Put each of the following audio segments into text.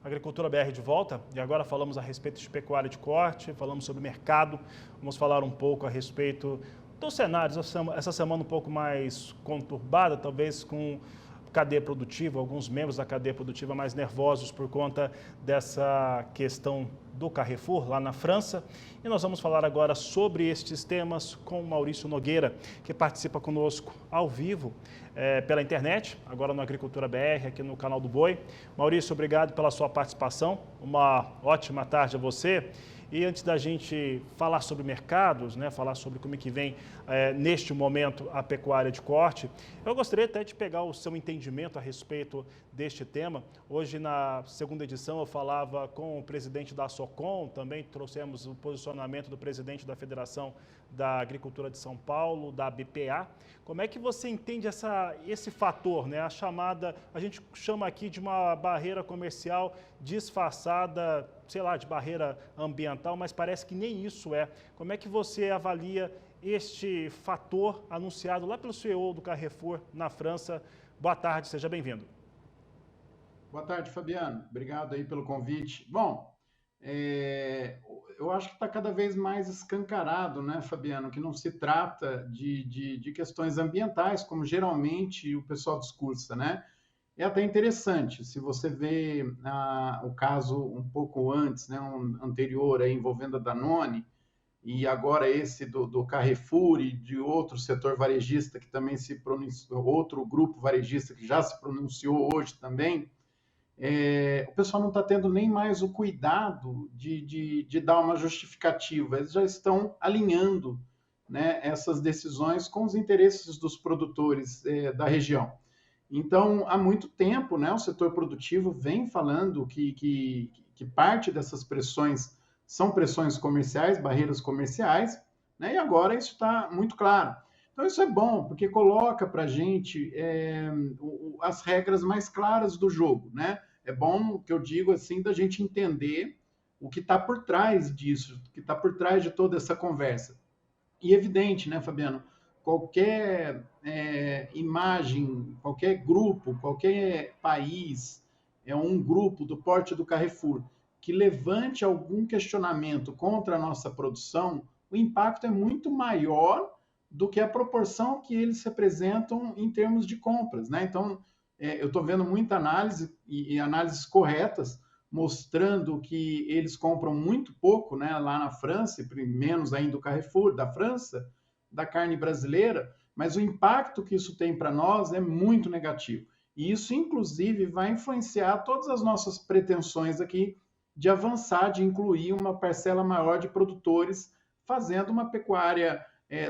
Agricultura BR de volta e agora falamos a respeito de pecuária de corte, falamos sobre mercado, vamos falar um pouco a respeito dos cenários, essa semana um pouco mais conturbada, talvez com cadeia produtiva, alguns membros da cadeia produtiva mais nervosos por conta dessa questão do Carrefour lá na França. E nós vamos falar agora sobre estes temas com o Maurício Nogueira, que participa conosco ao vivo pela internet, agora no Agricultura BR, aqui no canal do Boi. Maurício, obrigado pela sua participação, uma ótima tarde a você. E antes da gente falar sobre mercados, falar sobre como é que vem neste momento a pecuária de corte, eu gostaria até de pegar o seu entendimento a respeito deste tema. Hoje, na segunda edição, eu falava com o presidente da SOCOM, também trouxemos o posicionamento do presidente da Federação da Agricultura de São Paulo, da BPA. Como é que você entende esse fator, a chamada, a gente chama aqui de uma barreira comercial disfarçada, sei lá, de barreira ambiental, mas parece que nem isso é. Como é que você avalia este fator anunciado lá pelo CEO do Carrefour na França? Boa tarde, seja bem-vindo. Boa tarde, Fabiano. Obrigado aí pelo convite. Bom, eu acho que está cada vez mais escancarado, né, Fabiano, que não se trata de questões ambientais, como geralmente o pessoal discursa, né? É até interessante, se você vê o caso um pouco antes, né, um anterior aí, envolvendo a Danone, e agora esse do Carrefour e de outro setor varejista que também se pronunciou, outro grupo varejista que já se pronunciou hoje também, o pessoal não está tendo nem mais o cuidado de dar uma justificativa, eles já estão alinhando, né, essas decisões com os interesses dos produtores da região. Então, há muito tempo, né, o setor produtivo vem falando que parte dessas pressões são pressões comerciais, barreiras comerciais, né, e agora isso está muito claro. Então, isso é bom, porque coloca para a gente as regras mais claras do jogo, né? É bom, que eu digo assim, da gente entender o que está por trás disso, o que está por trás de toda essa conversa. E evidente, né, Fabiano? Qualquer imagem, qualquer grupo, qualquer país, um grupo do porte do Carrefour, que levante algum questionamento contra a nossa produção, o impacto é muito maior do que a proporção que eles representam em termos de compras, né? Então, eu estou vendo muita análise e análises corretas mostrando que eles compram muito pouco, né, lá na França, menos ainda do Carrefour, da França, da carne brasileira, mas o impacto que isso tem para nós é muito negativo. E isso, inclusive, vai influenciar todas as nossas pretensões aqui de avançar, de incluir uma parcela maior de produtores fazendo uma pecuária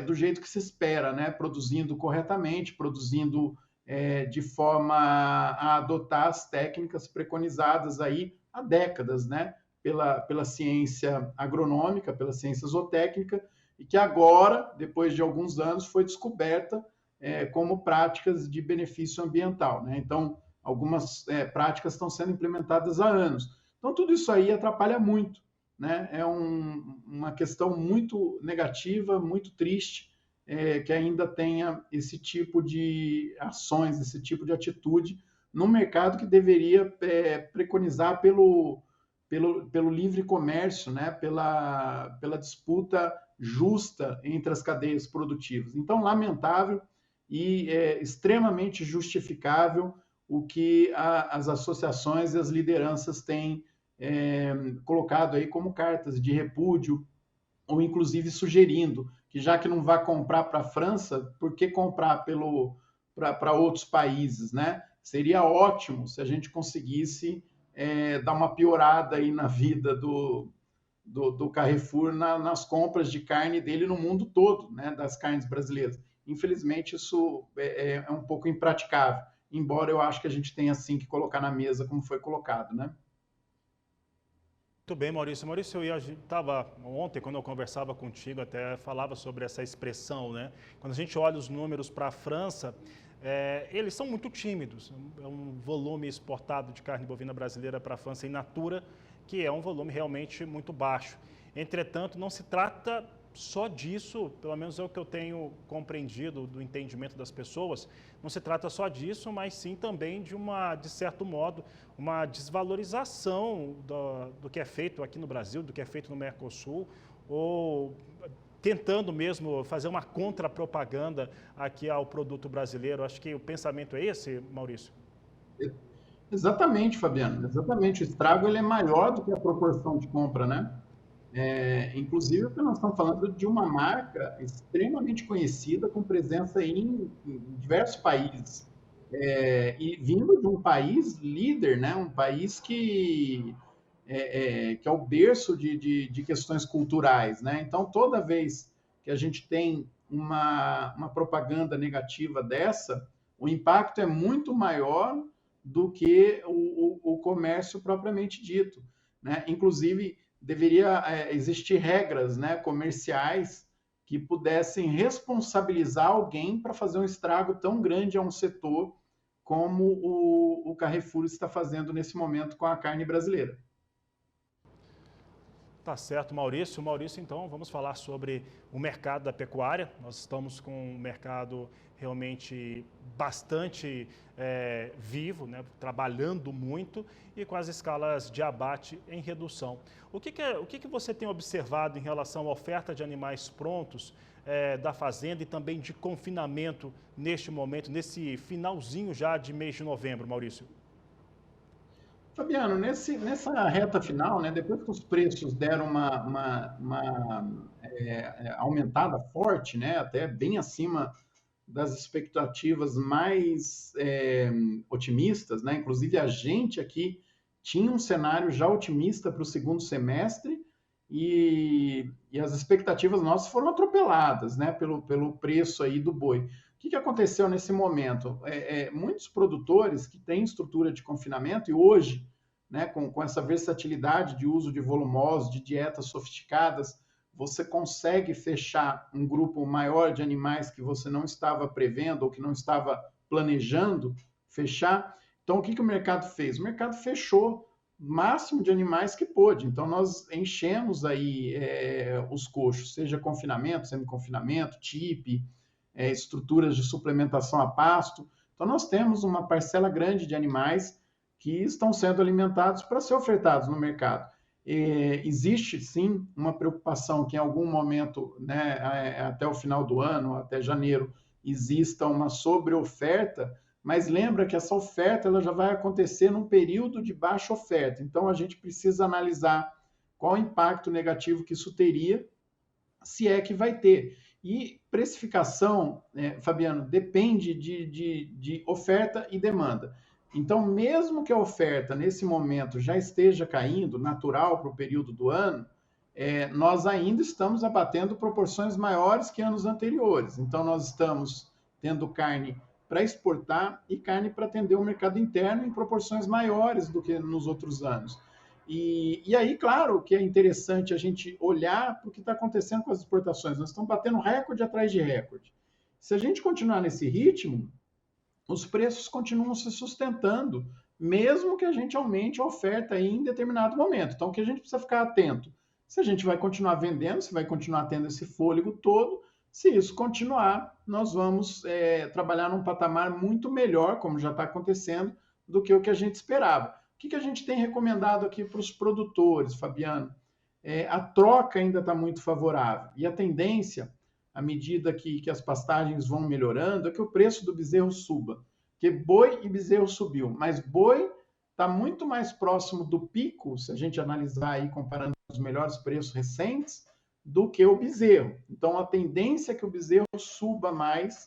do jeito que se espera, né? Produzindo corretamente, produzindo de forma a adotar as técnicas preconizadas aí há décadas, né? Pela ciência agronômica, pela ciência zootécnica, e que agora, depois de alguns anos, foi descoberta como práticas de benefício ambiental, né? Então, algumas práticas estão sendo implementadas há anos. Então, tudo isso aí atrapalha muito, né? É uma questão muito negativa, muito triste, que ainda tenha esse tipo de ações, esse tipo de atitude no mercado que deveria preconizar pelo livre comércio, né? pela disputa justa entre as cadeias produtivas. Então, lamentável e extremamente justificável o que as associações e as lideranças têm colocado aí como cartas de repúdio, ou inclusive sugerindo que, já que não vai comprar para a França, por que comprar para outros países, né? Seria ótimo se a gente conseguisse dar uma piorada aí na vida do Carrefour nas compras de carne dele no mundo todo, né? Das carnes brasileiras. Infelizmente, isso é um pouco impraticável, embora eu acho que a gente tenha sim que colocar na mesa como foi colocado, né? Muito bem, Maurício. Maurício, eu estava ontem, quando eu conversava contigo, até falava sobre essa expressão, né? Quando a gente olha os números para a França, eles são muito tímidos. É um volume exportado de carne bovina brasileira para a França in natura, que é um volume realmente muito baixo. Entretanto, não se trata só disso, pelo menos é o que eu tenho compreendido do entendimento das pessoas, não se trata só disso, mas sim também de certo modo, uma desvalorização do que é feito aqui no Brasil, do que é feito no Mercosul, ou tentando mesmo fazer uma contrapropaganda aqui ao produto brasileiro. Acho que o pensamento é esse, Maurício? Exatamente, Fabiano, exatamente. O estrago ele é maior do que a proporção de compra, né? Inclusive, porque nós estamos falando de uma marca extremamente conhecida, com presença em diversos países. E vindo de um país líder, né? Um país que é o berço de questões culturais, né? Então, toda vez que a gente tem uma propaganda negativa dessa, o impacto é muito maior do que o comércio propriamente dito, né? Inclusive, deveria existir regras, né, comerciais que pudessem responsabilizar alguém para fazer um estrago tão grande a um setor como o Carrefour está fazendo nesse momento com a carne brasileira. Tá certo, Maurício. Maurício, então, vamos falar sobre o mercado da pecuária. Nós estamos com um mercado realmente bastante vivo, né? Trabalhando muito e com as escalas de abate em redução. O que você tem observado em relação à oferta de animais prontos da fazenda e também de confinamento neste momento, nesse finalzinho já de mês de novembro, Maurício? Fabiano, nessa reta final, né, depois que os preços deram uma aumentada forte, né, até bem acima das expectativas mais otimistas, né, inclusive a gente aqui tinha um cenário já otimista para o segundo semestre e as expectativas nossas foram atropeladas, né, pelo preço aí do boi. O que aconteceu nesse momento? Muitos produtores que têm estrutura de confinamento e hoje, né, com essa versatilidade de uso de volumosos, de dietas sofisticadas, você consegue fechar um grupo maior de animais que você não estava prevendo ou que não estava planejando fechar. Então, o que o mercado fez? O mercado fechou o máximo de animais que pôde. Então, nós enchemos aí os coxos, seja confinamento, semi-confinamento, TIP, estruturas de suplementação a pasto. Então, nós temos uma parcela grande de animais que estão sendo alimentados para ser ofertados no mercado. Existe sim uma preocupação que em algum momento, né, até o final do ano, até janeiro, exista uma sobreoferta, mas lembra que essa oferta ela já vai acontecer num período de baixa oferta. Então a gente precisa analisar qual o impacto negativo que isso teria, se é que vai ter. E precificação, Fabiano, depende de oferta e demanda. Então, mesmo que a oferta nesse momento já esteja caindo, natural para o período do ano, nós ainda estamos abatendo proporções maiores que anos anteriores. Então, nós estamos tendo carne para exportar e carne para atender o mercado interno em proporções maiores do que nos outros anos. E aí, claro, que é interessante a gente olhar para o que está acontecendo com as exportações. Nós estamos batendo recorde atrás de recorde. Se a gente continuar nesse ritmo, os preços continuam se sustentando, mesmo que a gente aumente a oferta em determinado momento. Então, o que a gente precisa ficar atento? Se a gente vai continuar vendendo, se vai continuar tendo esse fôlego todo, se isso continuar, nós vamos trabalhar num patamar muito melhor, como já está acontecendo, do que o que a gente esperava. O que a gente tem recomendado aqui para os produtores, Fabiano? A troca ainda está muito favorável e a tendência à medida que as pastagens vão melhorando, é que o preço do bezerro suba. Porque boi e bezerro subiu, mas boi está muito mais próximo do pico, se a gente analisar aí comparando os melhores preços recentes, do que o bezerro. Então, a tendência é que o bezerro suba mais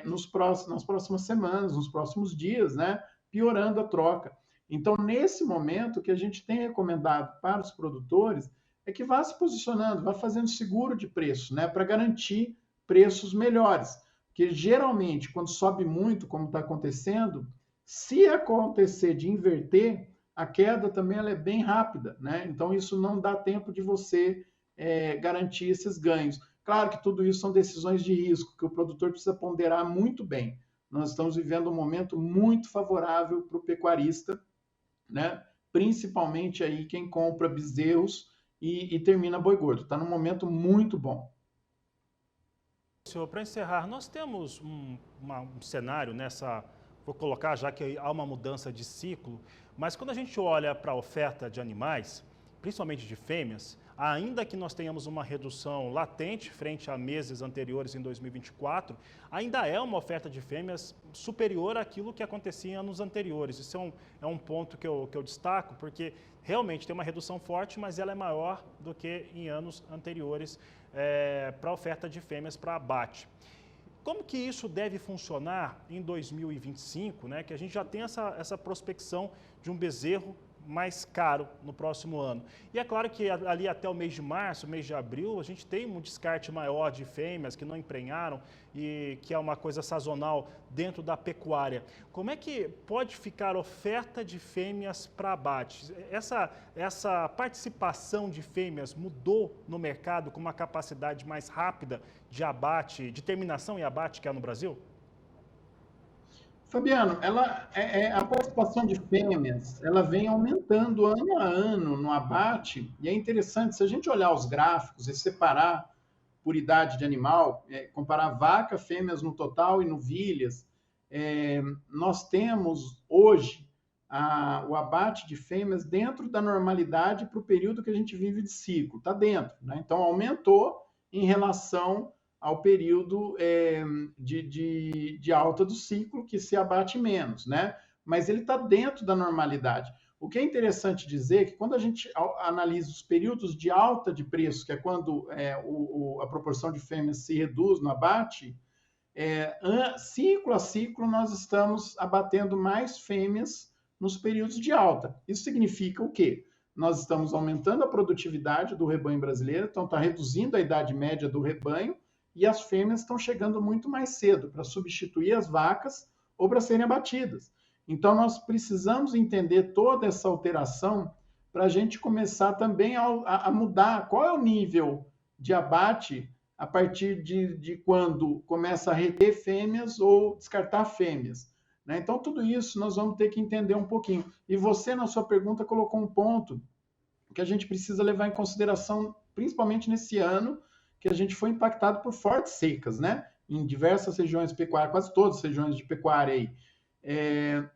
nas próximas semanas, nos próximos dias, né? Piorando a troca. Então, nesse momento, o que a gente tem recomendado para os produtores é que vá se posicionando, vá fazendo seguro de preço, né, para garantir preços melhores. Porque geralmente, quando sobe muito, como está acontecendo, se acontecer de inverter, a queda também ela é bem rápida, né? Então isso não dá tempo de você garantir esses ganhos. Claro que tudo isso são decisões de risco que o produtor precisa ponderar muito bem. Nós estamos vivendo um momento muito favorável para o pecuarista, né? Principalmente aí quem compra bezerros e termina boi gordo. Está num momento muito bom. Senhor, para encerrar, nós temos um cenário nessa, vou colocar já que há uma mudança de ciclo, mas quando a gente olha para a oferta de animais, principalmente de fêmeas, ainda que nós tenhamos uma redução latente frente a meses anteriores em 2024, ainda é uma oferta de fêmeas superior àquilo que acontecia em anos anteriores. Isso é um ponto que eu destaco, porque realmente tem uma redução forte, mas ela é maior do que em anos anteriores para a oferta de fêmeas para abate. Como que isso deve funcionar em 2025, né? Que a gente já tem essa prospecção de um bezerro mais caro no próximo ano. E é claro que ali até o mês de março, mês de abril, a gente tem um descarte maior de fêmeas que não emprenharam e que é uma coisa sazonal dentro da pecuária. Como é que pode ficar oferta de fêmeas para abate? Essa participação de fêmeas mudou no mercado com uma capacidade mais rápida de abate, de terminação e abate que há no Brasil? Fabiano, a participação de fêmeas, ela vem aumentando ano a ano no abate, e é interessante, se a gente olhar os gráficos e separar por idade de animal, comparar vaca, fêmeas no total e novilhas, nós temos hoje o abate de fêmeas dentro da normalidade para o período que a gente vive de ciclo, está dentro, né? Então aumentou em relação ao período de alta do ciclo, que se abate menos, né? Mas ele está dentro da normalidade. O que é interessante dizer é que quando a gente analisa os períodos de alta de preço, que é quando a proporção de fêmeas se reduz no abate, ciclo a ciclo nós estamos abatendo mais fêmeas nos períodos de alta. Isso significa o quê? Nós estamos aumentando a produtividade do rebanho brasileiro, então está reduzindo a idade média do rebanho, e as fêmeas estão chegando muito mais cedo para substituir as vacas ou para serem abatidas. Então, nós precisamos entender toda essa alteração para a gente começar também a mudar qual é o nível de abate a partir de quando começa a reter fêmeas ou descartar fêmeas. Né? Então, tudo isso nós vamos ter que entender um pouquinho. E você, na sua pergunta, colocou um ponto que a gente precisa levar em consideração, principalmente nesse ano, que a gente foi impactado por fortes secas, né? Em diversas regiões pecuárias, quase todas as regiões de pecuária aí.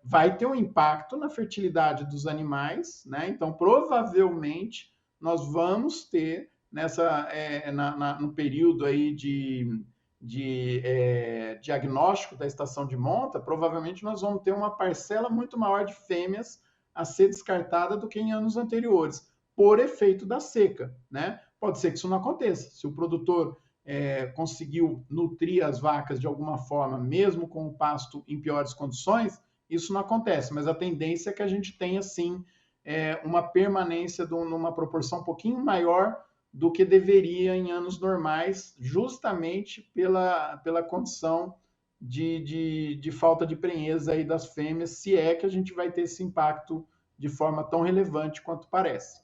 Vai ter um impacto na fertilidade dos animais, né? Então, provavelmente, nós vamos ter no período aí de diagnóstico da estação de monta, provavelmente nós vamos ter uma parcela muito maior de fêmeas a ser descartada do que em anos anteriores, por efeito da seca, né? Pode ser que isso não aconteça. Se o produtor conseguiu nutrir as vacas de alguma forma, mesmo com o pasto em piores condições, isso não acontece. Mas a tendência é que a gente tenha, sim, uma permanência numa proporção um pouquinho maior do que deveria em anos normais, justamente pela condição de falta de prenhez aí das fêmeas, se é que a gente vai ter esse impacto de forma tão relevante quanto parece.